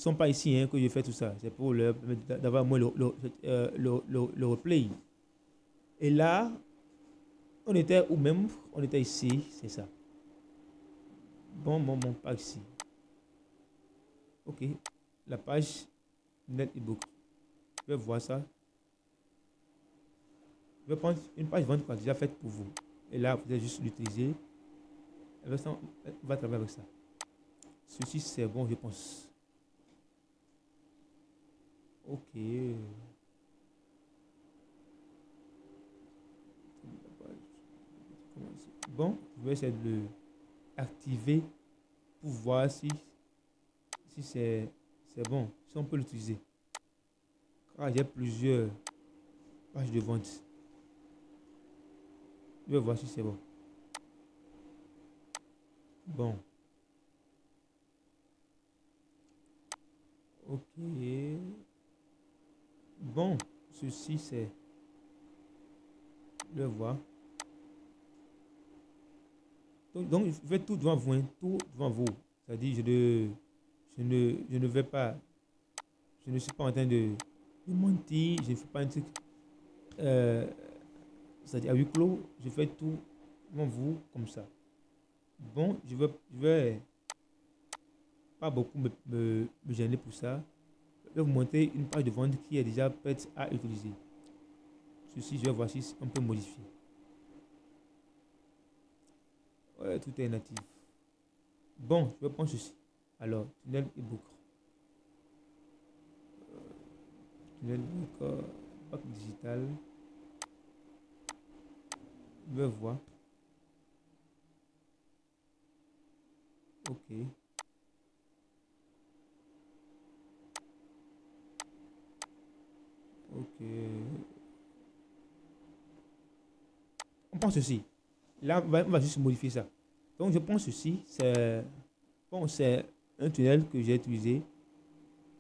sont pas ici hein, que je fais tout ça. C'est pour leur permettre d'avoir moins le replay. Et là, on était où même? On était ici, c'est ça. Bon, pas ici. Ok, la page Net ebook. Je vais voir ça. Je vais prendre une page vente déjà faite pour vous. Et là, vous allez juste l'utiliser. On va travailler avec ça. Ceci, c'est bon, je pense. Ok. Bon, je vais essayer de l'activer pour voir si c'est bon, si on peut l'utiliser. Ah, j'ai plusieurs pages de vente. Je vais voir si c'est bon. Bon. Ok. Bon, ceci c'est. Je vais voir. Donc, je fais tout devant vous, hein, tout devant vous. C'est-à-dire, je ne vais pas, je ne suis pas en train de mentir, je ne fais pas un truc, euh, c'est-à-dire à huis clos, je fais tout devant vous comme ça. Bon, je vais pas beaucoup me gêner pour ça. Je vais vous montrer une page de vente qui est déjà prête à utiliser. Ceci, je vais voir si on peut modifier. Ouais, tout est natif. Bon, je vais prendre ceci. Alors, tunnel ebook. Tunnel ebook, pack digital. Je vais voir. Ok. Ok. On prend ceci. Là, on va juste modifier ça. Donc, je prends ceci. C'est bon, c'est un tunnel que j'ai utilisé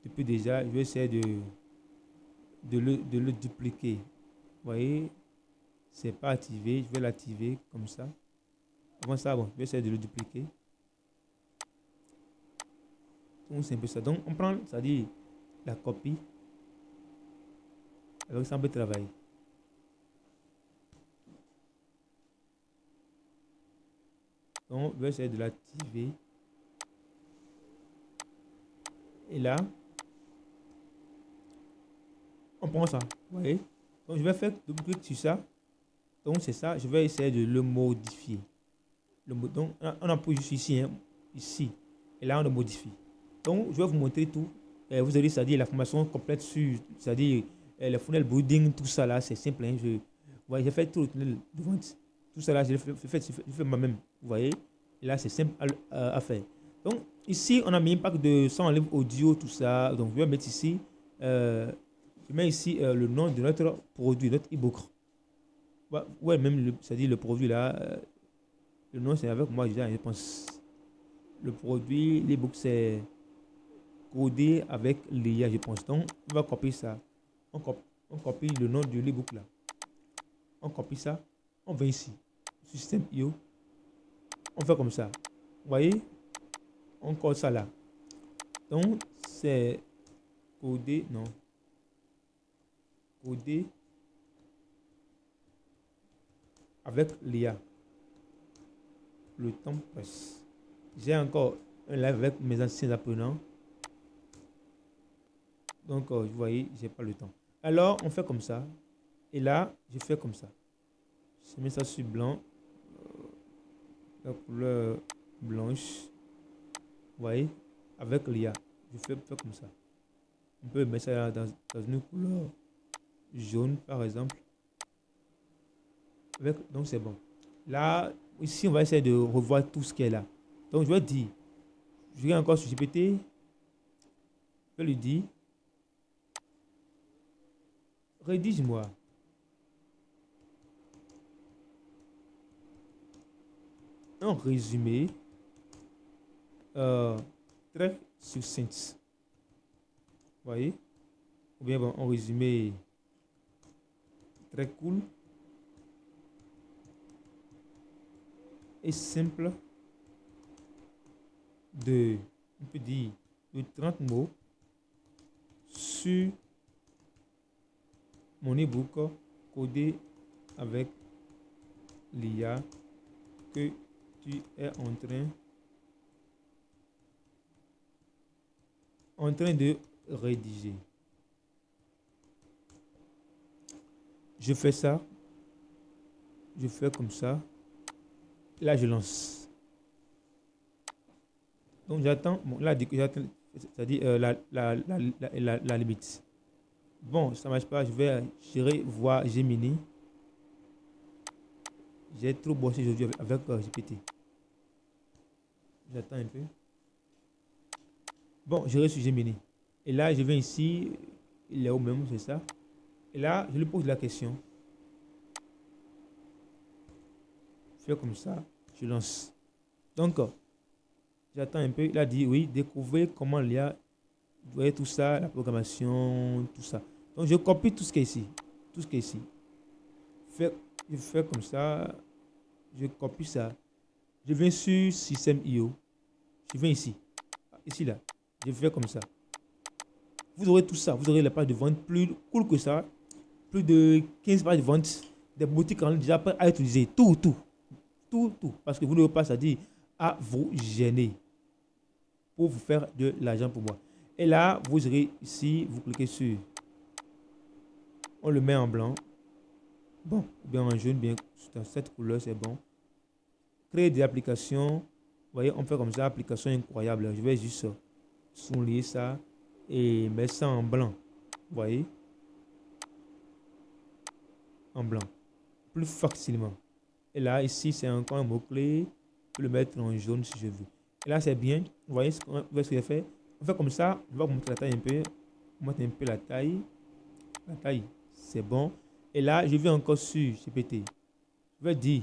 depuis déjà. Je vais essayer de le dupliquer. Vous voyez, c'est pas activé. Je vais l'activer comme ça. Avant ça, bon, je vais essayer de le dupliquer. Donc, c'est un peu ça. Donc, on prend, c'est-à-dire la copie. Avec ça, on peut travailler. Donc, je vais essayer de l'activer. Et là, on prend ça. Vous voyez? Donc, je vais faire double-clic sur ça. Donc, c'est ça. Je vais essayer de le modifier. Donc, on appuie juste ici, hein, ici. Et là, on le modifie. Donc, je vais vous montrer tout. Vous allez, c'est-à-dire la formation complète sur, c'est-à-dire le funnel building, tout ça là, c'est simple. Hein, j'ai fait tout le tunnel de vente. Tout ça là, je fais moi-même. Vous voyez? Et là, c'est simple à faire. Donc, ici, on a mis un pack de 100 livres audio, tout ça. Donc, je vais mettre ici, je mets ici le nom de notre produit, notre e-book. Ouais, même, c'est-à-dire le produit là, le nom c'est avec moi déjà, je pense. Le produit, l'e-book c'est codé avec l'IA, je pense. Donc, on va copier ça. On copie le nom de l'e-book là. On copie ça. On va ici. Système IO. On fait comme ça. Vous voyez? On colle ça là. Donc, c'est codé, non. Codé avec l'IA. Le temps passe. J'ai encore un live avec mes anciens apprenants. Donc, vous voyez, j'ai pas le temps. Alors, on fait comme ça. Et là, je fais comme ça. Je mets ça sur blanc. La couleur blanche. Vous voyez, avec l'IA. Je fais comme ça. On peut mettre ça dans une couleur jaune, par exemple. Donc, c'est bon. Là, ici, on va essayer de revoir tout ce qui est là. Donc, je vais dire, je vais encore sur GPT. Je vais lui dire, rédige-moi un résumé très succinct. Vous voyez? Ou bien bon, un résumé très cool et simple de, on peut dire, de 30 mots. sur mon e-book codé avec l'IA que tu es en train de rédiger. Je fais ça. Je fais comme ça. Là, je lance. Donc, j'attends. Bon, là, j'attends. C'est-à-dire la limite. Bon, ça ne marche pas. J'irai voir Gemini. J'ai trop bossé aujourd'hui avec GPT. J'attends un peu. Bon, j'irai sur Gemini. Et là, je viens ici. Il est où même, c'est ça. Et là, je lui pose la question. Je fais comme ça. Je lance. Donc, j'attends un peu. Il a dit oui, découvrez comment l'IA. Vous voyez tout ça, la programmation, tout ça. Donc, je copie tout ce qui est ici. Tout ce qui est ici. Je fais comme ça. Je copie ça. Je viens sur Système.io. Je viens ici. Ici, là. Je fais comme ça. Vous aurez tout ça. Vous aurez la page de vente plus cool que ça. Plus de 15 pages de vente. Des boutiques en ligne déjà prêtes à utiliser. Tout. Parce que vous n'avez pas à dire à vous gêner pour vous faire de l'argent pour moi. Et là, vous aurez ici, vous cliquez sur. On le met en blanc. Bon, bien en jaune, bien dans cette couleur, c'est bon. Créer des applications. Vous voyez, on fait comme ça, application incroyable. Je vais juste souligner ça et mettre ça en blanc. Vous voyez? En blanc. Plus facilement. Et là, ici, c'est encore un mot-clé. Je peux le mettre en jaune si je veux. Et là, c'est bien. Vous voyez ce que j'ai fait? On fait comme ça. Je vais vous montrer la taille un peu. Montre un peu la taille. La taille, c'est bon. Et là, je vais encore sur GPT. Je vais dire,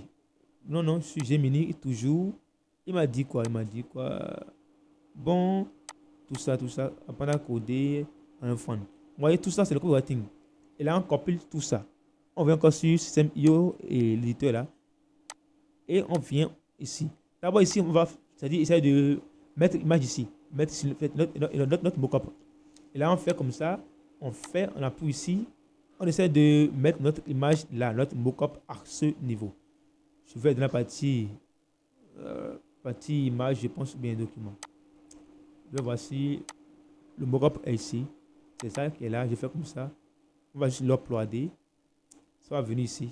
non, sur Gemini, toujours. Il m'a dit quoi? Bon, tout ça. Apprendre à coder en fond. Vous voyez, tout ça, c'est le copywriting. Et là, on copie tout ça. On vient encore sur Système.io et l'éditeur là. Et on vient ici. D'abord, ici, on va essayer de mettre l'image ici. Mettre ici, notre mockup. Et là, on fait comme ça. On appuie ici. On essaie de mettre notre image là, notre mockup à ce niveau. Je vais dans la partie image, je pense bien document. Là, voici le mockup est ici. C'est ça qui est là. Je fais comme ça. On va juste l'uploader. Ça va venir ici.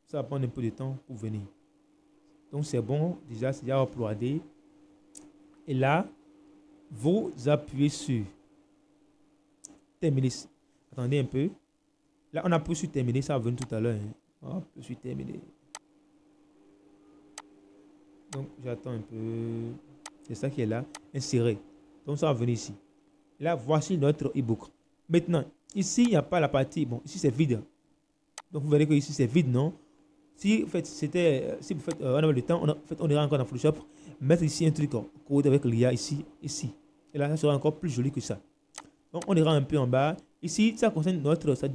Ça va prendre un peu de temps pour venir. Donc c'est bon. Déjà, c'est déjà uploadé. Et là, vous appuyez sur terminer. Attendez un peu. Là, on appuie sur terminer. Ça va venir tout à l'heure. Hop, je suis terminé. Donc, j'attends un peu. C'est ça qui est là. Insérer. Donc, ça va venir ici. Là, voici notre e-book. Maintenant, ici, il n'y a pas la partie. Bon, ici, c'est vide. Donc, vous verrez que ici, c'est vide, non? Si vous faites, on avait le temps, on ira encore dans Photoshop, mettre ici un truc code avec l'IA ici. Et là, ça sera encore plus joli que ça. Donc, on ira un peu en bas. Ici, ça concerne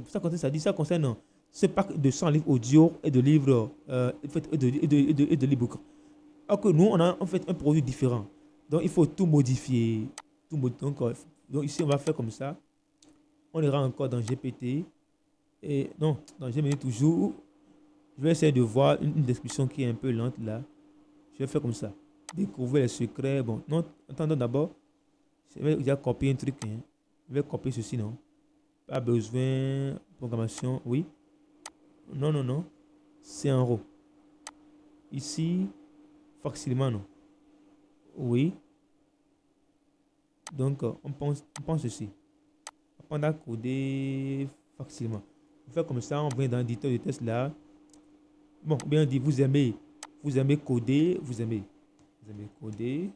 ça concerne ce pack de 100 livres audio et de livres et de l'e-book. Alors que nous, on a en fait un produit différent. Donc, il faut tout modifier. Donc, ici, on va faire comme ça. On ira encore dans GPT. Et non, dans Gemini toujours. Je vais essayer de voir une description qui est un peu lente là. Je vais faire comme ça. Découvrir les secrets. Bon, non, attendons d'abord. Je vais déjà copier un truc. Hein. Je vais copier ceci, non. Pas besoin. Programmation, oui. Non. C'est en haut. Ici, facilement, non. Oui. Donc, on pense ceci. Apprendre à coder facilement. On fait comme ça, on vient dans l'éditeur de test là. Bon, bien dit, vous aimez coder, vous aimez coder,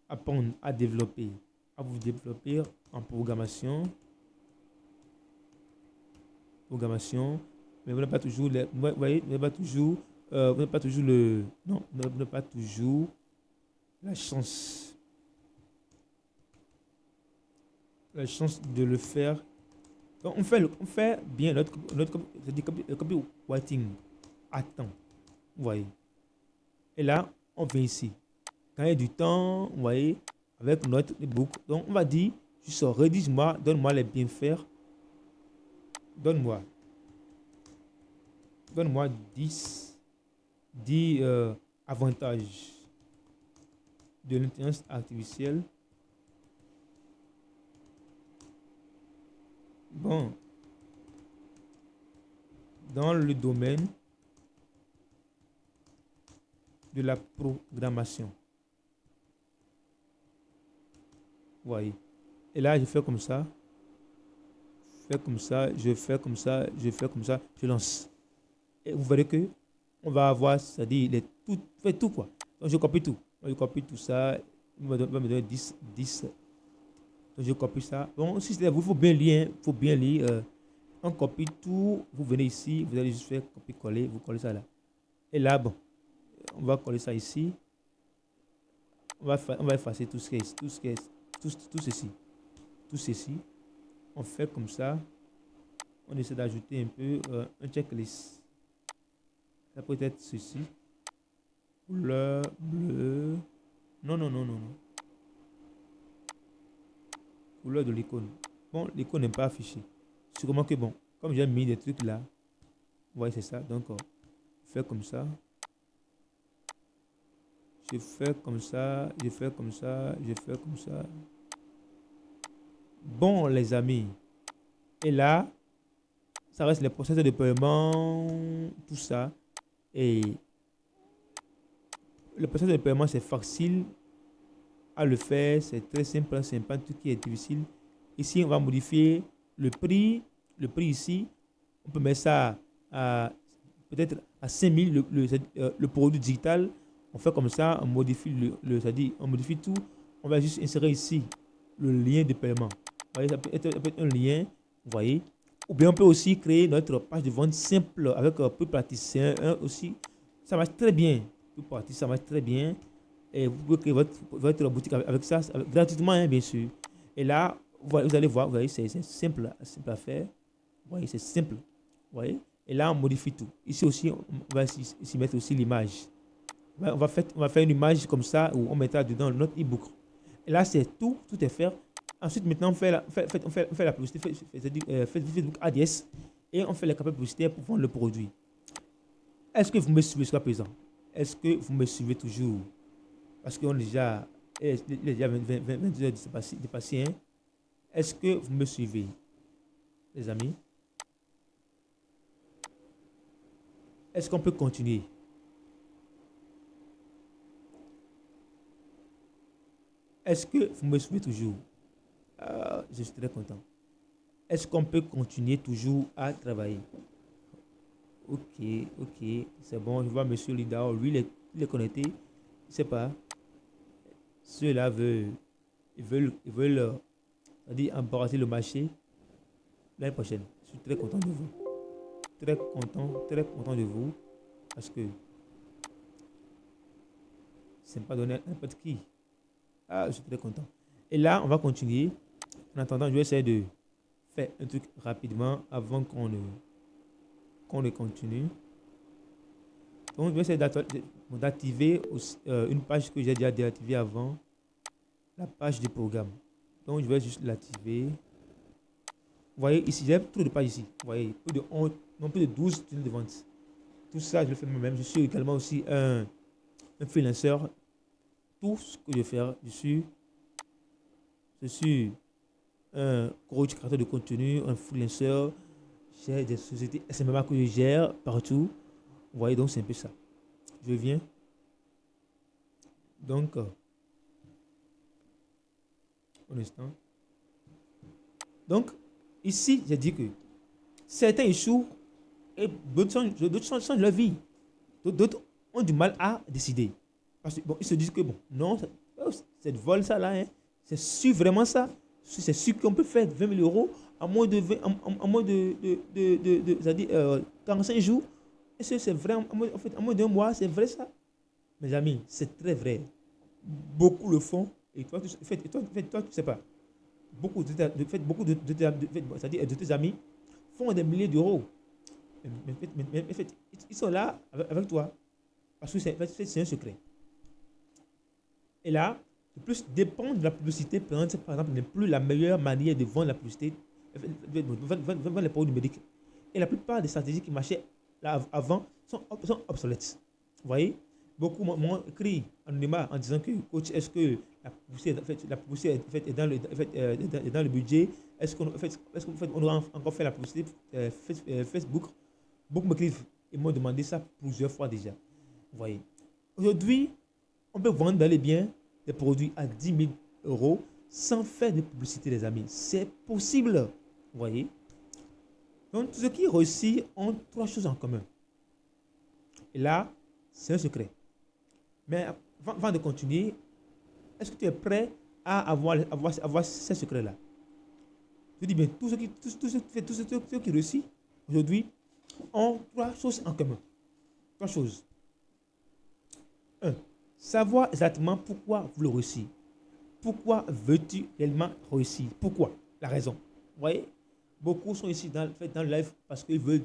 apprendre à développer, à vous développer en programmation, mais vous n'avez pas toujours, vous voyez, vous n'avez pas toujours, la chance de le faire. Donc, on fait bien notre copywriting à temps. Vous voyez. Et là, on vient ici. Quand il y a du temps, vous voyez, avec notre ebook. Donc, on va dire, juste rédige-moi, donne-moi les bienfaits. Donne-moi 10 avantages de l'intelligence artificielle. Bon, dans le domaine de la programmation. Vous voyez. Et là, je fais comme ça. Je fais comme ça, je fais comme ça, je fais comme ça, je lance. Et vous verrez que on va avoir, c'est-à-dire, tout, fait tout quoi. Donc, je copie tout. Donc, je copie tout ça. Il va me donner 10. Donc, je copie ça. Bon, si c'est vous, il faut bien lire. Faut bien lire. On copie tout. Vous venez ici, vous allez juste faire copier-coller. Vous collez ça là. Et là, bon, on va coller ça ici. On va effacer tout ceci. Tout ceci. On fait comme ça. On essaie d'ajouter un peu un checklist. Ça peut être ceci. Couleur bleu. Non. Couleur de l'icône. Bon, l'icône n'est pas affichée. Sûrement que bon, comme j'ai mis des trucs là, vous voyez, c'est ça. Donc, je fais comme ça. Je fais comme ça. Je fais comme ça. Je fais comme ça. Bon, les amis. Et là, ça reste les process de paiement, tout ça. Et le process de paiement, c'est facile à le faire. C'est très simple. C'est pas tout qui est difficile. Ici, on va modifier le prix. Le prix ici, on peut mettre ça à peut-être à 5000 le produit digital. On fait comme ça, on modifie c'est-à-dire on modifie tout. On va juste insérer ici le lien de paiement. Vous voyez, ça peut être un lien, vous voyez. Ou bien on peut aussi créer notre page de vente simple avec peu praticien aussi. Ça marche très bien. Peu pratique, ça marche très bien. Et vous pouvez créer votre boutique avec ça, gratuitement, hein, bien sûr. Et là, vous allez voir, vous voyez, c'est simple à faire. Vous voyez, c'est simple. Vous voyez. Et là, on modifie tout. Ici aussi, on va ici mettre aussi l'image. On va faire une image comme ça où on mettra dedans notre e-book. Et là, c'est tout est fait. Ensuite, maintenant, on fait la publicité, Facebook ADS et on fait les campagnes publicitaires pour vendre le produit. Est-ce que vous me suivez jusqu'à présent? Est-ce que vous me suivez toujours? Parce qu'on est déjà 22 heures de passé. Hein? Est-ce que vous me suivez, les amis? Est-ce qu'on peut continuer? Est-ce que vous me suivez toujours? Je suis très content. Est-ce qu'on peut continuer toujours à travailler? Ok, c'est bon. Je vois Monsieur Lidao, lui, il est connecté. Je ne sais pas. Ceux-là veulent c'est-à-dire embrasser le marché l'année prochaine. Je suis très content de vous. Très content de vous. Parce que c'est pas donné à n'importe qui. Je suis très content. Et là, on va continuer. En attendant, je vais essayer de faire un truc rapidement avant qu'on ne continue. Donc, je vais essayer d'activer une page que j'ai déjà déactivée avant, la page du programme. Donc, je vais juste l'activer. Vous voyez, ici, j'ai trop de pages ici. Vous voyez, plus de 12 tunnels de vente. Tout ça, je le fais moi-même. Je suis également aussi un freelancer. Tout ce que je fais, je suis un coach créateur de contenu, un freelancer. J'ai des sociétés SMA que je gère partout. Vous voyez, donc c'est un peu ça. Je viens. Donc, un instant. Donc, ici, j'ai dit que certains échouent et d'autres changent leur vie. D'autres ont du mal à décider. Parce que, bon, ils se disent que, bon, non, c'est de vol ça là, hein. C'est sûr vraiment ça. C'est sûr qu'on peut faire 20 000 euros en moins de, 20, en moins c'est-à-dire, 45 jours. Et c'est vrai, en fait, en moins d'un mois, c'est vrai ça. Mes amis, c'est très vrai. Beaucoup le font. Et toi, tu ne sais pas. Beaucoup de tes amis font des milliers d'euros. Mais en fait, ils sont là avec toi. Parce que c'est un secret. Et là, De plus, dépendre de la publicité, par exemple, n'est plus la meilleure manière de vendre la publicité, vendre les produits numériques. Et la plupart des stratégies qui marchaient là avant sont obsolètes. Vous voyez, beaucoup m'ont écrit anonymat en disant que, coach, est-ce que la publicité est dans le budget? Est-ce qu'on doit encore faire la publicité Facebook? Beaucoup m'écrivent et m'ont demandé ça plusieurs fois déjà. Vous voyez, aujourd'hui, on peut vendre dans les biens des produits à 10 000 euros sans faire de publicité, les amis. C'est possible. Vous voyez? Donc, tous ceux qui réussissent ont trois choses en commun. Et là, c'est un secret. Mais avant de continuer, est-ce que tu es prêt à avoir ces secrets-là? Je dis bien, tous ceux qui réussissent aujourd'hui ont trois choses en commun. Trois choses. Un, savoir exactement pourquoi vous le réussissez. Pourquoi veux-tu réellement réussir? Pourquoi? La raison. Vous voyez? Beaucoup sont ici dans le live parce qu'ils veulent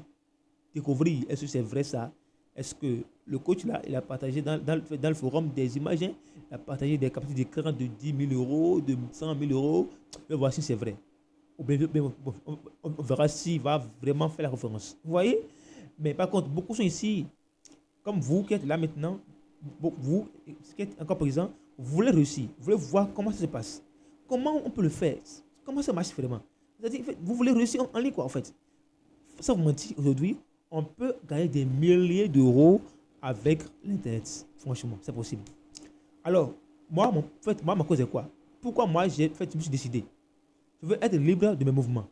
découvrir est-ce que c'est vrai ça? Est-ce que le coach là, il a partagé dans le forum des images, hein? Il a partagé des captures d'écran de 10 000 euros, de 100 000 euros. Mais voici si c'est vrai. Ou bien, on verra s'il va vraiment faire la référence. Vous voyez? Mais par contre, beaucoup sont ici, comme vous qui êtes là maintenant, vous qui êtes encore présent, vous voulez réussir, vous voulez voir comment ça se passe. Comment on peut le faire? Comment ça marche vraiment? C'est-à-dire, vous voulez réussir en ligne, quoi, en fait. Sans vous mentir, aujourd'hui, on peut gagner des milliers d'euros avec l'Internet. Franchement, c'est possible. Alors, moi, ma cause est quoi? Pourquoi moi, je me suis décidé? Je veux être libre de mes mouvements.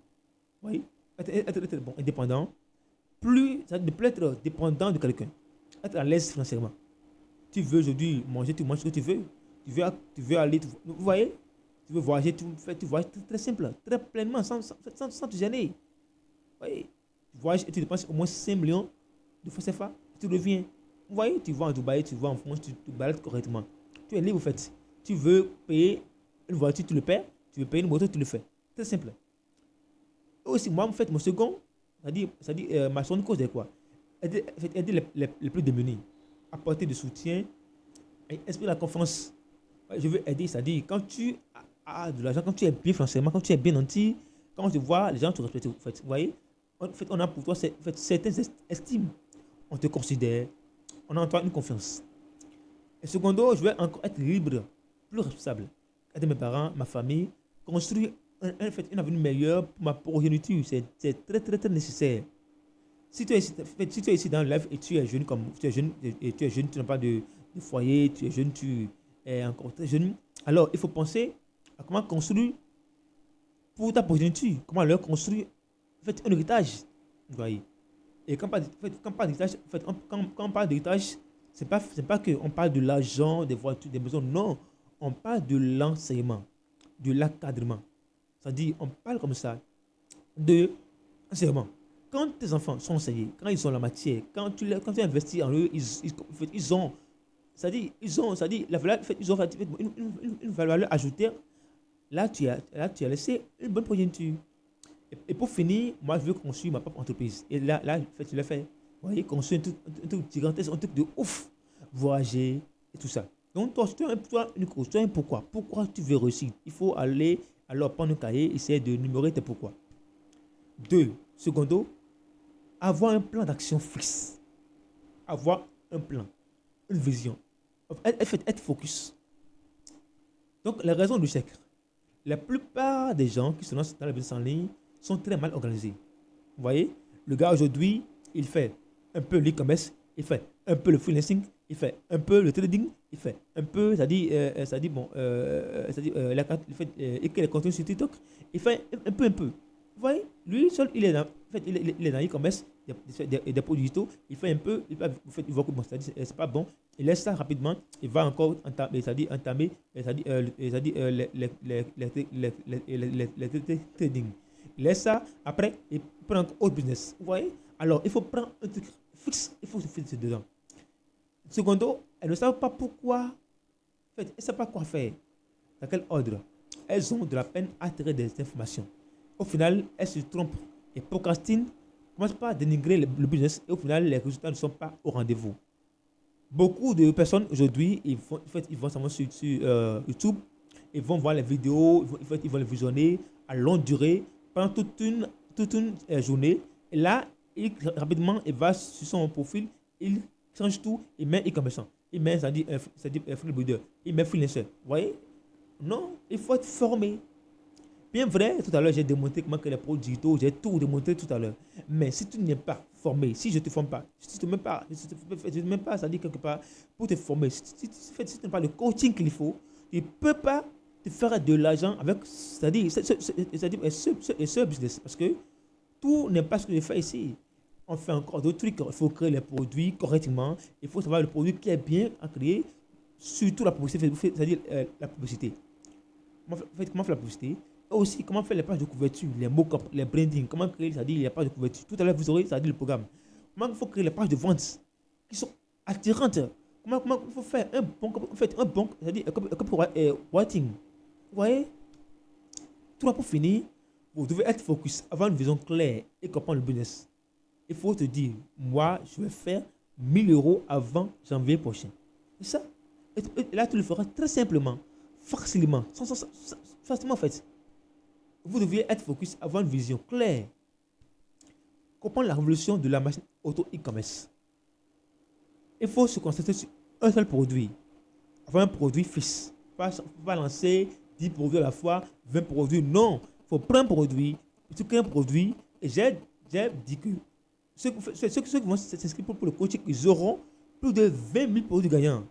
Oui, être bon, indépendant. Ne plus être dépendant de quelqu'un. Être à l'aise financièrement. Tu veux aujourd'hui manger, tu manges ce que tu veux. Tu veux aller, vous voyez? Tu veux voyager, tu voyages très simple, très pleinement, sans te gêner. Oui. Tu voyages et tu dépenses au moins 5 millions de francs CFA. Tu reviens. Vous voyez, tu vas en Dubaï, tu vas en France, tu te balades correctement. Tu es libre, en fait. Tu veux payer une voiture, tu le paies. Tu veux payer une moto, tu le fais. Très simple. Et aussi, moi, en fait, mon second, c'est-à-dire ma seconde cause est quoi? Aider les plus démunis. Apporter du soutien et exprimer la confiance. Ouais, je veux aider, c'est-à-dire quand tu as de l'argent, quand tu es bien financièrement, quand tu es bien nanti, quand tu vois les gens te respectent, en fait, vous voyez, on a pour toi certaines estimes. On te considère, on a en toi une confiance. Et secondo, je veux encore être libre, plus responsable. Aider mes parents, ma famille, construire un avenir meilleur pour ma progéniture. C'est très, très, très nécessaire. Si tu es ici dans le live et tu es jeune, tu n'as pas de foyer, tu es jeune, tu es encore très jeune, alors il faut penser à comment construire pour ta progéniture, comment leur construire un héritage. Vous voyez. Et quand on parle d'héritage, quand on parle d'héritage, c'est pas qu'on parle de l'argent, des voitures, des maisons, non. On parle de l'enseignement, de l'encadrement. C'est-à-dire, on parle comme ça de enseignement. Quand tes enfants sont enseignés, quand ils ont la matière, quand tu investis en eux, ils ont, c'est-à-dire, ils ont une valeur ajoutée. Là, tu as laissé une bonne progéniture. Et pour finir, moi, je veux construire ma propre entreprise. Et là tu l'as fait. Vous voyez, construire un truc gigantesque, un truc de ouf. Voyager et tout ça. Donc, toi, une cause, tu as un pourquoi. Pourquoi tu veux réussir? Il faut aller, alors, prendre un cahier, essayer de numérer tes pourquoi. 2. Secondo, avoir un plan d'action fixe. Avoir un plan, une vision. Être focus. Donc, les raisons du chèque. La plupart des gens qui se lancent dans la business en ligne sont très mal organisés. Vous voyez, le gars aujourd'hui, il fait un peu l'e-commerce, il fait un peu le freelancing, il fait un peu le trading, il fait un peu, il fait écrire les contenus sur TikTok, il fait un peu. Vous voyez, lui seul, il est dans l'e-commerce, des produits digitaux, il fait un peu, il voit que bon, c'est pas bon, il laisse ça rapidement, il va encore entamer, les trading. Il laisse ça, après, il prend autre business. Vous voyez? Alors, il faut prendre un truc fixe, il faut se fixer dedans. Secondo, elles ne savent pas pourquoi, en fait, elles ne savent pas quoi faire, dans quel ordre. Elles ont de la peine à tirer des informations. Au final, elles se trompent et procrastinent, commencent pas à dénigrer le business et au final, les résultats ne sont pas au rendez-vous. Beaucoup de personnes aujourd'hui, ils vont seulement sur YouTube, ils vont voir les vidéos, ils vont les visionner à longue durée pendant toute une journée. Et là, rapidement, il va sur son profil, il change tout, il met e-commerce, il met, ça dit freelancer, il met freelancer. Vous voyez? Non, il faut être formé. Bien vrai, tout à l'heure, j'ai démontré comment que les produits digitaux, j'ai tout démontré tout à l'heure. Mais si tu n'es pas formé, si je ne te forme pas, si tu ne te mets pas, je ne mets pas, ça dit quelque part, pour te former, si tu n'as pas le coaching qu'il faut, tu ne peux pas te faire de l'argent avec, c'est-à-dire, ce business. Parce que tout n'est pas ce que je fais ici. On fait encore d'autres trucs. Il faut créer les produits correctement. Il faut savoir le produit qui est bien à créer, surtout la publicité, c'est-à-dire la publicité. Comment faire la publicité? Et aussi, comment faire les pages de couverture, les mock-up, les branding, comment créer, c'est-à-dire les pages de couverture. Tout à l'heure, vous aurez, c'est-à-dire le programme. Comment il faut créer les pages de vente qui sont attirantes. Comment il faut faire un bon, c'est-à-dire writing. Vous voyez? Tout pour finir, vous devez être focus, avoir une vision claire et comprendre le business. Il faut te dire, moi, je vais faire 1000 euros avant janvier prochain. C'est ça. Et là, tu le feras très simplement, facilement, facilement en fait. Vous devez être focus, avoir une vision claire. Comprendre la révolution de la machine auto e-commerce. Il faut se concentrer sur un seul produit. Avoir un produit fixe. Pas lancer 10 produits à la fois, 20 produits. Non. Il faut prendre un produit, tu crées un produit. Et j'ai dit que ceux qui vont s'inscrire pour le coaching, ils auront plus de 20 000 produits gagnants.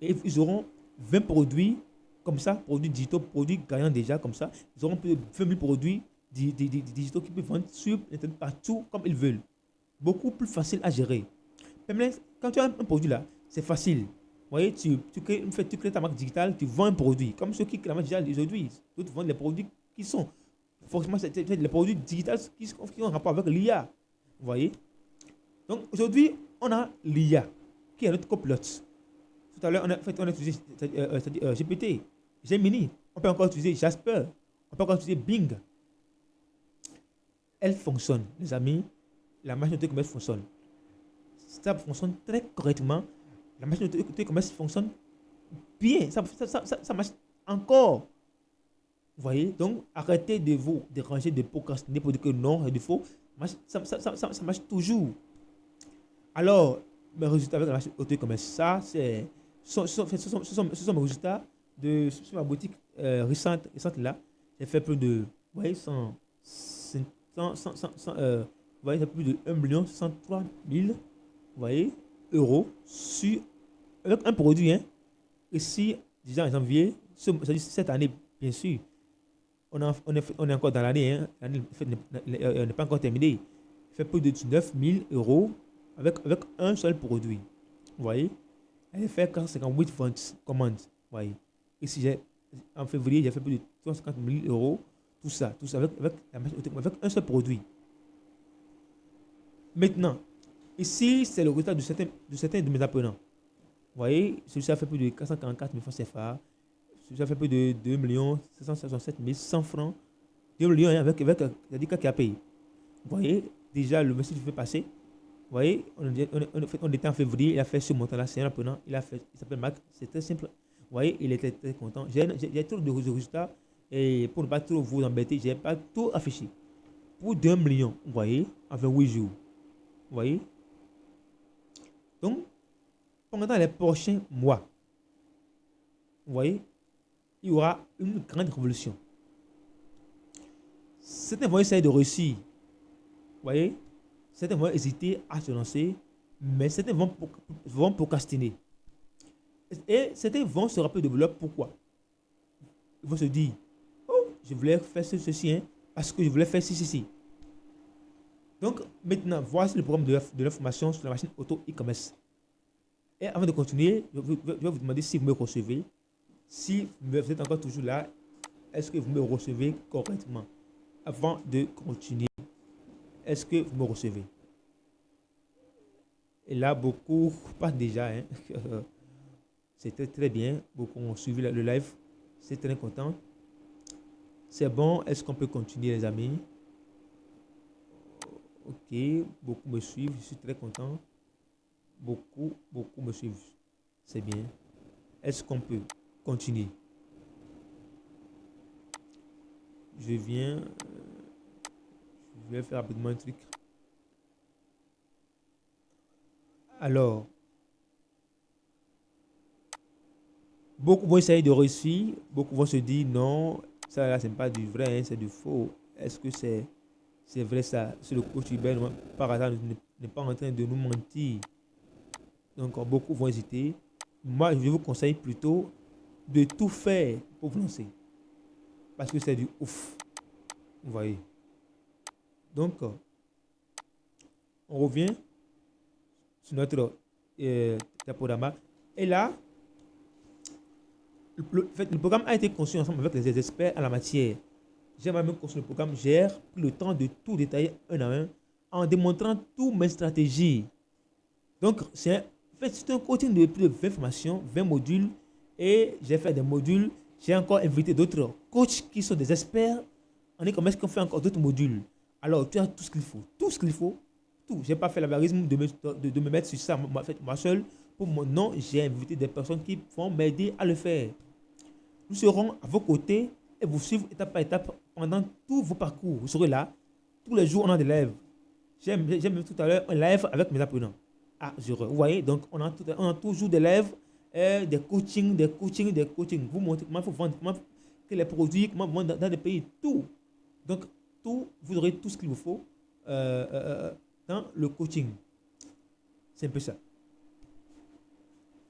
Et ils auront 20 produits comme ça, produits digitaux, produits gagnants déjà comme ça. Ils auront plus de 20 000 produits digitaux qui peuvent vendre sur Internet partout comme ils veulent. Beaucoup plus facile à gérer. Même quand tu as un produit là, c'est facile. Vous voyez, tu crées ta marque digitale, tu vends un produit. Comme ceux qui créent la marque digitale aujourd'hui. D'autres vendent les produits qui sont forcément les produits digitaux qui ont un rapport avec l'IA. Vous voyez? Donc aujourd'hui, on a l'IA qui est notre copilote. Tout à l'heure, on a utilisé GPT, Gemini. On peut encore utiliser Jasper. On peut encore utiliser Bing. Elle fonctionne, les amis. La machine de e-commerce fonctionne. Ça fonctionne très correctement. La machine de e-commerce fonctionne bien. Ça marche encore. Vous voyez? Donc, arrêtez de vous déranger, de procrastiner pour dire que non, c'est du faux. Ça marche toujours. Alors, mes résultats avec la machine auto-e-commerce, ça, ce sont mes résultats sur ma boutique récente là. J'ai fait plus de, vous voyez, 100, vous voyez, c'est plus de 1 103 000, vous voyez, euros avec un produit, hein. Ici, déjà en janvier, cette année, bien sûr, on est encore dans l'année, hein. L'année n'est pas encore terminée. Fait plus de 9 000 euros avec un seul produit. Vous voyez? Elle fait 458 ventes, commandes. Vous voyez? Ici, en février, j'ai fait plus de 350 000 euros. Tout ça avec un seul produit. Maintenant, ici, c'est le résultat de certains de mes apprenants. Vous voyez? Celui-ci a fait plus de 444 000 francs CFA. Celui-ci a fait plus de 2 767 100 francs. 2 millions avec a payé. Vous voyez? Déjà, le monsieur qui fait passer. Vous voyez, on était en février, il a fait ce montant-là, c'est un apprenant, il s'appelle Marc, c'est très simple. Vous voyez, il était très content. J'ai trop de résultats, et pour ne pas trop vous embêter, je n'ai pas tout affiché. Pour 2 millions, vous voyez, avec 8 jours. Vous voyez. Donc, pendant les prochains mois, vous voyez, il y aura une grande révolution. Certains vont essayer de réussir. Vous voyez. Certains vont hésiter à se lancer, mais certains vont procrastiner. Et certains vont se rappeler de leur pourquoi. Ils vont se dire, oh, je voulais faire ceci, hein, parce que je voulais faire ceci. Donc, maintenant, voici le programme de la formation sur la machine auto e-commerce. Et avant de continuer, je vais vous demander si vous me recevez. Si vous êtes encore toujours là, est-ce que vous me recevez correctement? Avant de continuer, est-ce que vous me recevez? Et là, beaucoup passent déjà. Hein. C'était très bien. Beaucoup ont suivi le live. C'est très content. C'est bon. Est-ce qu'on peut continuer, les amis? Ok. Beaucoup me suivent. Je suis très content. Beaucoup me suivent. C'est bien. Est-ce qu'on peut continuer? je viens, je vais faire rapidement un truc. Alors, beaucoup vont essayer de réussir, beaucoup vont se dire non, ça là, c'est pas du vrai, hein, c'est du faux. Est-ce que c'est vrai ça? C'est le coach Hubert, par hasard, n'est pas en train de nous mentir. Donc, beaucoup vont hésiter. Moi, je vous conseille plutôt de tout faire pour vous lancer. Parce que c'est du ouf. Vous voyez. Donc, on revient sur notre diaporama. Et là, le programme a été conçu ensemble avec les experts en la matière. J'ai même conçu le programme, j'ai pris le temps de tout détailler un à un en démontrant toutes mes stratégies. Donc, c'est un coaching de plus de 20 formations, 20 modules. Et j'ai fait des modules. J'ai encore invité d'autres coachs qui sont des experts en e-commerce qui ont fait encore d'autres modules. Alors, tu as tout ce qu'il faut. Tout ce qu'il faut. Tout. Je n'ai pas fait l'avérisme de me mettre sur ça moi seul. Pour mon nom, j'ai invité des personnes qui vont m'aider à le faire. Nous serons à vos côtés et vous suivre étape par étape pendant tout vos parcours. Vous serez là. Tous les jours, on a des lives. J'ai même tout à l'heure un live avec mes apprenants. Ah, vous voyez, donc on a toujours des lives, des coachings. Vous montrez comment il faut vendre, comment les produits, comment vendre dans des pays, tout. Donc, tout, vous aurez tout ce qu'il vous faut dans le coaching. C'est un peu ça.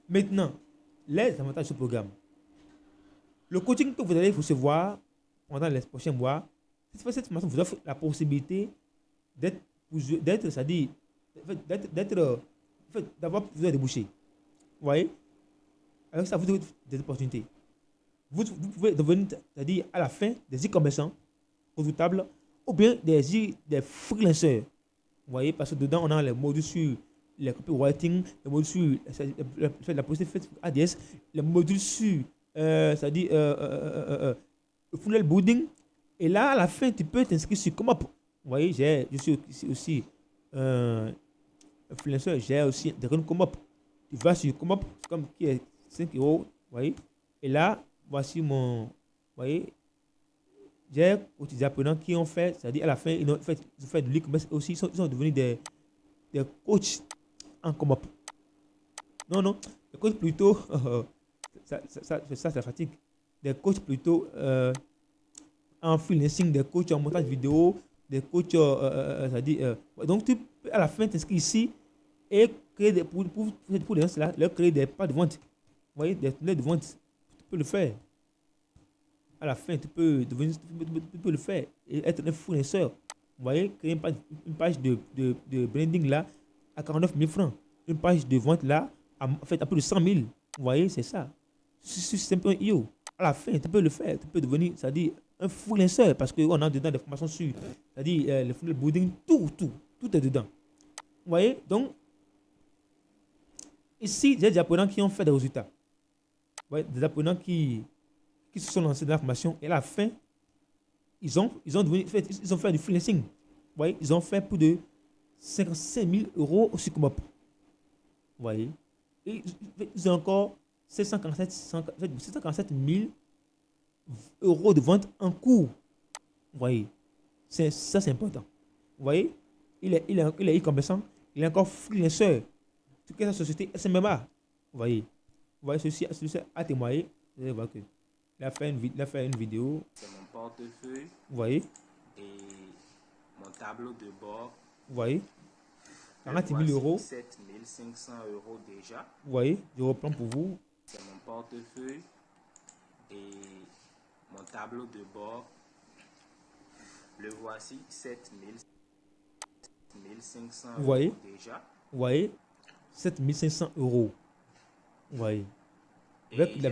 Maintenant, les avantages de ce programme. Le coaching que vous allez recevoir pendant les prochains mois, cette formation vous offre la possibilité c'est-à-dire d'avoir plusieurs débouchés. Vous voyez? Avec ça, vous avez des opportunités. Vous pouvez devenir, c'est-à-dire à la fin, des e-commerçants redoutables ou bien des freelancers. Vous voyez? Parce que dedans, on a les modules sur les copywriting, les modules sur la publicité Facebook ADS, les modules sur, c'est-à-dire le funnel building. Et là, à la fin, tu peux t'inscrire sur Comop. Vous voyez, je suis aussi influenceur, j'ai aussi des comptes Comop. Tu vas sur Comop, comme qui est 5 euros, vous voyez. Et là, voici mon, vous voyez, j'ai des apprenants qui ont fait, c'est-à-dire à la fin, ils ont fait de l'e-commerce aussi, ils sont devenus des coachs en Comop. Non, des coachs plutôt, ça fatigue. Des coachs plutôt en freelancing, des coachs en montage vidéo, des coachs, c'est-à-dire, donc tu peux à la fin t'inscrire ici et créer pour les gens, là, leur créer des pas de vente. Vous voyez, des tunnels de vente. Tu peux le faire. À la fin, tu peux le faire et être un fournisseur. Vous voyez, créer une page de branding là à 49 000 francs. Une page de vente là à plus de 100 000. Vous voyez, c'est ça. C'est simple.io. À la fin, tu peux le faire. Tu peux devenir, c'est-à-dire, un freelancer parce qu'on a dedans des formations sur, c'est-à-dire le funnel building, tout est dedans. Vous voyez, donc, ici, j'ai des apprenants qui ont fait des résultats. Vous voyez, des apprenants qui se sont lancés dans la formation et à la fin, ils ont fait du freelancing. Vous voyez, ils ont fait plus de 55 000 euros au Comop. Vous voyez, et ils ont encore 747 000 euros de vente en cours. Vous voyez, ça c'est important. Vous voyez, il est e-commerçant, il est encore freelancer. Tout cas, sa société SMMA. Vous voyez, ceci a témoigné. Vous allez voir que il a fait une vidéo. C'est mon portefeuille. Vous voyez. Et mon tableau de bord. Vous voyez. 40 000 euros. 7 500 euros déjà. Vous voyez, je reprends pour vous. C'est mon portefeuille et mon tableau de bord. Le voici, 7 500 vous voyez, euros déjà. Vous voyez, 7 500 euros. Vous voyez. Avec le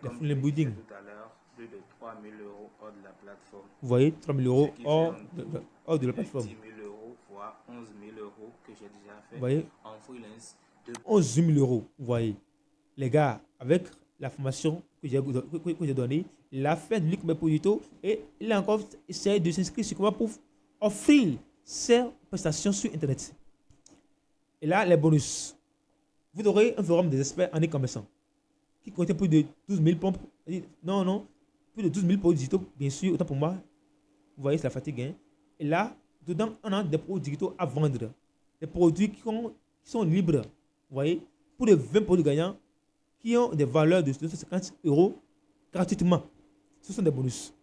funnel building. Tout à l'heure, plus de 3 000 euros hors de la plateforme. Vous voyez, 3 000 euros hors de la plateforme. 10 000 euros, voire 11 000 euros que j'ai déjà fait. Vous voyez, en freelance. 11 000 euros. Vous voyez. Les gars, avec la formation que j'ai donnée, il a fait de l'e-commerce pour YouTube et il a encore essayé de s'inscrire sur comment pour offrir ses prestations sur Internet. Et là, les bonus. Vous aurez un forum des experts en e-commerce qui contient plus de 12 000 pompes. Non, plus de 12 000 produits digitaux, bien sûr, autant pour moi. Vous voyez, ça fatigue. Hein? Et là, dedans, on a des produits digitaux à vendre. Des produits qui sont libres. Vous voyez, pour les 20 produits gagnants qui ont des valeurs de 250 euros gratuitement. Ce sont des bonus.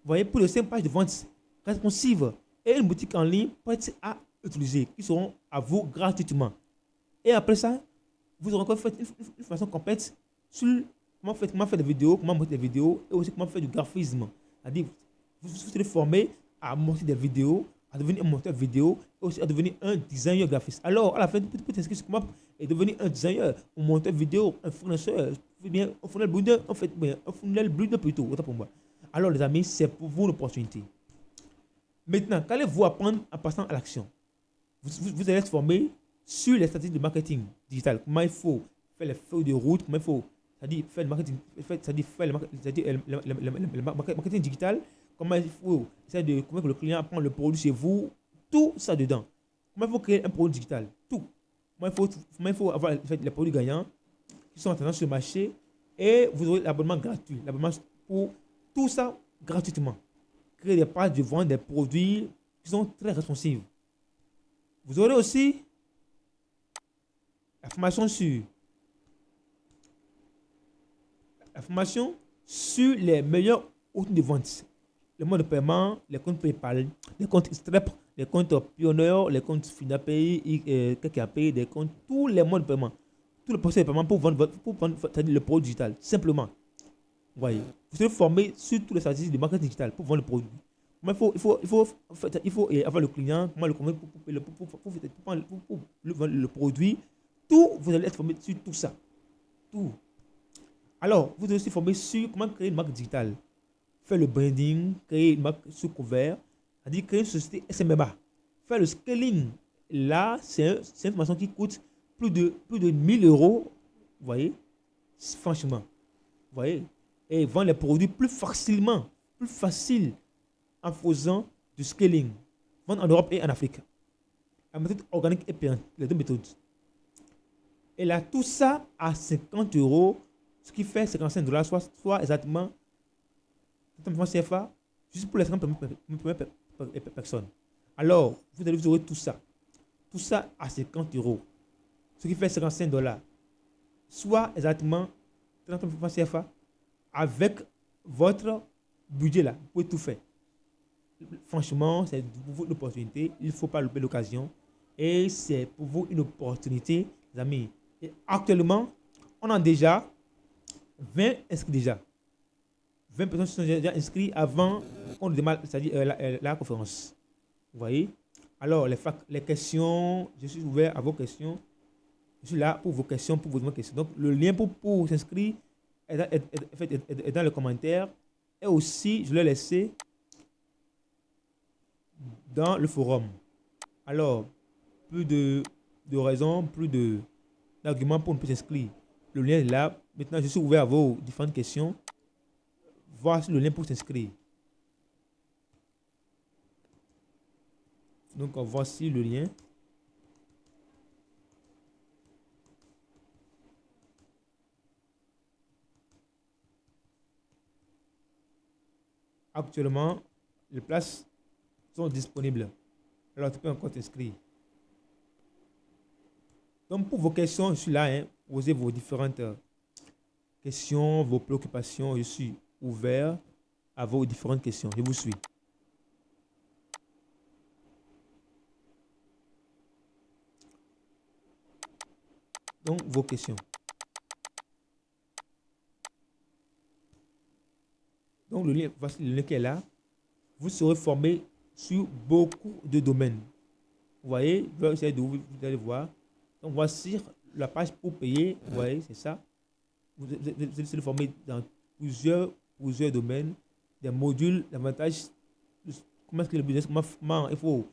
Vous voyez, pour les 5 pages de vente responsives et une boutique en ligne prête à utiliser, qui seront à vous gratuitement. Et après ça, vous aurez encore fait une formation complète sur comment faire des vidéos, comment monter des vidéos et aussi comment faire du graphisme. C'est-à-dire, vous serez formé à monter des vidéos, à devenir un monteur vidéo et aussi à devenir un designer graphiste. Alors, à la fin, tu peux t'inscrire sur comment devenir un designer, un monteur vidéo, un fournisseur, bien, un funnel builder, en fait, un funnel builder plutôt, autant pour moi. Alors, les amis, c'est pour vous une opportunité. Maintenant, qu'allez-vous apprendre en passant à l'action? Vous allez être formé sur les stratégies de marketing digital. Comment il faut faire les feuilles de route, comment il faut faire le marketing, le marketing digital, comment il faut essayer de convaincre le client à prendre le produit chez vous, tout ça dedans. Comment il faut créer un produit digital, tout. Comment il faut avoir les produits gagnants qui sont en tendance sur le marché et vous aurez l'abonnement gratuit, l'abonnement pour tout ça gratuitement. Créer des pages de vente des produits qui sont très responsives. Vous aurez aussi la formation sur les meilleurs outils de vente. Le mode de paiement, les comptes PayPal, les comptes Stripe, les comptes Pioneer, les comptes FinaPay, KKP, des comptes, tous les modes de paiement. Tout le processus de paiement pour vendre le produit digital. Simplement. Voyez. Vous serez formé sur tous les stratégies de marketing digital pour vendre le produit. Mais il faut avoir le client, comment le convaincre pour vendre le produit. Tout, vous allez être formé sur tout ça. Tout. Alors, vous allez aussi former sur comment créer une marque digitale. Faire le branding, créer une marque sous couvert, c'est-à-dire créer une société SMMA. Faire le scaling. Là, c'est une formation qui coûte plus de 1000 euros. Vous voyez? Franchement. Vous voyez? Et vendre les produits plus facilement, plus facile en faisant du scaling. Vendre en Europe et en Afrique. La méthode organique et payante, les deux méthodes. Et là, tout ça à 50 euros, ce qui fait 55 dollars, soit exactement CFA, juste pour les 50 premières personnes. Alors, vous aurez tout ça à 50 euros, ce qui fait 55 dollars, soit exactement 30 CFA, avec votre budget là, vous pouvez tout faire. Franchement, c'est pour vous une opportunité, il ne faut pas louper l'occasion, et c'est pour vous une opportunité, les amis. Et actuellement, on a déjà 20 inscrits déjà. 20 personnes sont déjà inscrites avant qu'on démarre, c'est-à-dire la conférence. Vous voyez? Alors, les questions, je suis ouvert à vos questions. Je suis là pour vos questions, pour vos questions. Donc, le lien pour s'inscrire est dans le commentaire. Et aussi, je l'ai laissé dans le forum. Alors, plus de raisons, plus d'arguments pour ne plus s'inscrire. Le lien est là. Maintenant, je suis ouvert à vos différentes questions. Voici le lien pour s'inscrire. Donc, voici le lien. Actuellement, les places sont disponibles. Alors, tu peux encore t'inscrire. Donc, pour vos questions, je suis là. Hein, posez vos différentes questions, vos préoccupations. Je suis ouvert à vos différentes questions. Je vous suis. Donc, vos questions. Donc, le lien, voici le lien qui est là. Vous serez formé sur beaucoup de domaines. Vous voyez, vous allez voir. Donc, voici la page pour payer. Vous voyez, c'est ça. Vous allez se former dans plusieurs domaines, des modules, davantage, comment est-ce que le business, comment il faut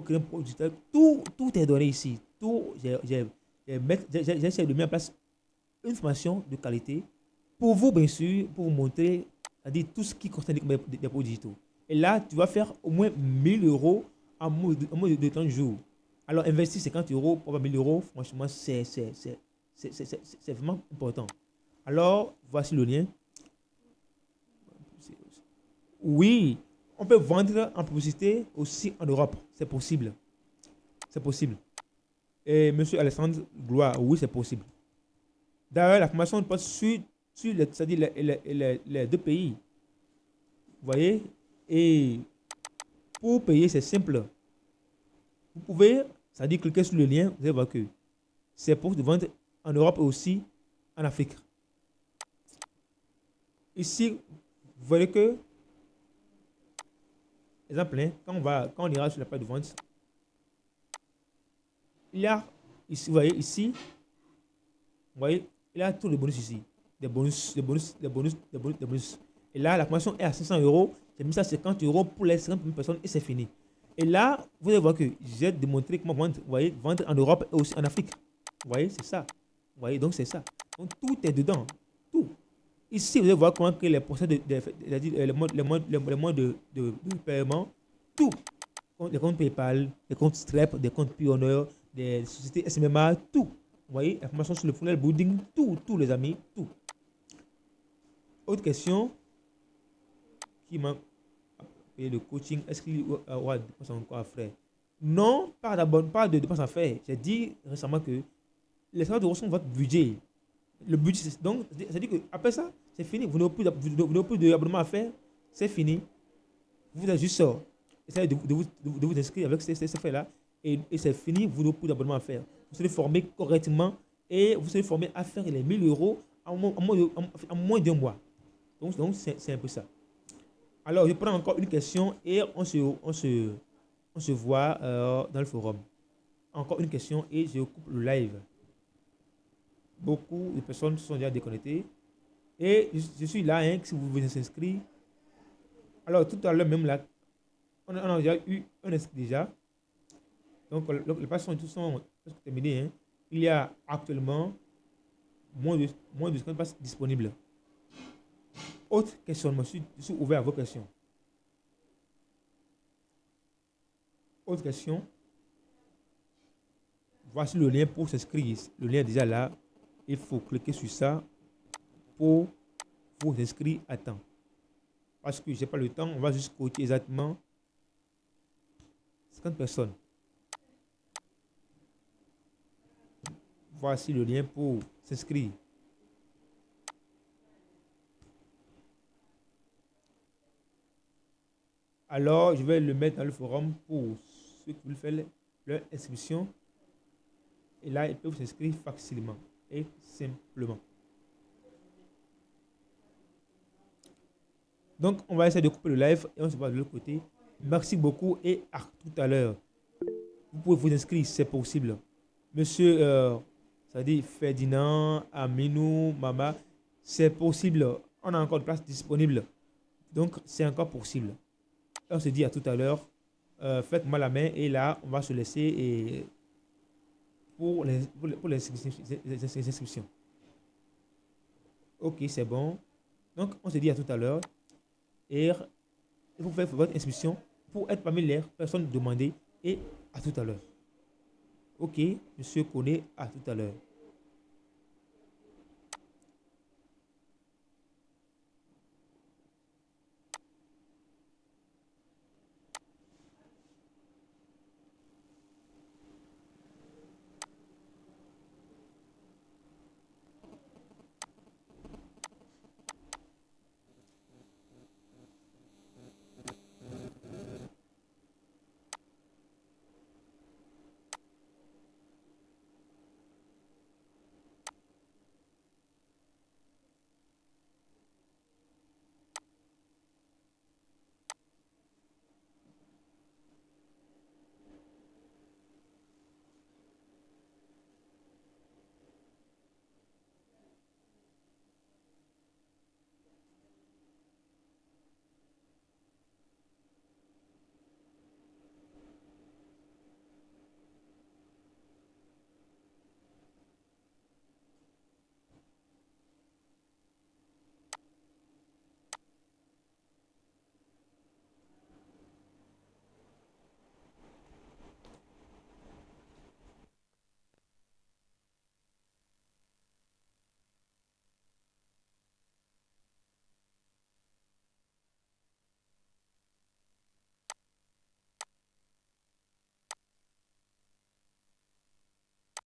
créer un produit digital. Tout est donné ici. Tout, j'essaie de mettre en place une formation de qualité pour vous, bien sûr, pour vous montrer, c'est-à-dire tout ce qui concerne des produits digitaux. Et là, tu vas faire au moins 1000 euros en moins de 30 jours. Alors, investir 50 euros pour avoir 1000 euros, franchement, c'est vraiment important. Alors, voici le lien. Oui, On peut vendre en publicité aussi en Europe. C'est possible. C'est possible. Et monsieur Alexandre Gloire, oui, c'est possible. D'ailleurs, la formation passe sur c'est-à-dire les deux pays. Vous voyez? Et pour payer, c'est simple. Vous pouvez, c'est-à-dire cliquer sur le lien, vous allez voir que c'est pour vendre en Europe et aussi en Afrique. Ici, vous voyez que, exemple, hein, quand on ira sur la page de vente, il y a, ici, vous voyez, ici, vous voyez, il y a tous les bonus ici. Des bonus, des bonus, des bonus, des bonus, des bonus. Et là, la formation est à 500 euros. J'ai mis ça à 50 euros pour les 50 personnes et c'est fini. Et là, vous allez voir que j'ai démontré comment vendre, vous voyez, vendre en Europe et aussi en Afrique. Vous voyez, c'est ça. Vous voyez, donc c'est ça. Donc tout est dedans. Tout. Ici, vous allez voir comment créer les procès les modes de paiement. Tout. Des comptes PayPal, des comptes Stripe, des comptes Pioneer, des sociétés SMMA, tout. Vous voyez, information sur le funnel building, tout, les amis, tout. Autre question qui manque. Et le coaching, est-ce qu'il y aura des dépenses encore à faire? Non, pas de dépenses à faire. J'ai dit récemment que les salaires de ressources sont votre budget. Le budget, donc, c'est-à-dire qu'après ça, c'est fini. Vous n'avez plus d'abonnement à faire. C'est fini. Vous êtes juste ça. Essayez de vous inscrire avec ces faits-là. Et c'est fini. Vous n'avez plus d'abonnement à faire. Vous serez formé correctement et vous serez formé à faire les 1000 euros en moins d'un mois. Donc c'est un peu ça. Alors, je prends encore une question et on se voit dans le forum. Encore une question et je coupe le live. Beaucoup de personnes sont déjà déconnectées. Et je suis là, hein, si vous voulez s'inscrire. Alors, tout à l'heure, même là, on a déjà eu un inscrit déjà. Donc, les pages sont presque terminées. Hein. Il y a actuellement moins de 50 pages disponibles. Autre question, je suis ouvert à vos questions. Autre question. Voici le lien pour s'inscrire. Le lien est déjà là. Il faut cliquer sur ça pour vous inscrire à temps. Parce que je n'ai pas le temps, on va juste coacher exactement 50 personnes. Voici le lien pour s'inscrire. Alors, je vais le mettre dans le forum pour ceux qui veulent faire leur inscription. Et là, ils peuvent s'inscrire facilement et simplement. Donc, on va essayer de couper le live et on se voit de l'autre côté. Merci beaucoup et à tout à l'heure. Vous pouvez vous inscrire, c'est possible. Monsieur, ça dit Ferdinand, Aminou, Mama, c'est possible. On a encore de place disponible. Donc, c'est encore possible. On se dit à tout à l'heure. Faites-moi la main et là, on va se laisser et pour les inscriptions. Ok, c'est bon. Donc, on se dit à tout à l'heure. Et vous faites votre inscription pour être parmi les personnes demandées et à tout à l'heure. Ok, monsieur Koné, à tout à l'heure.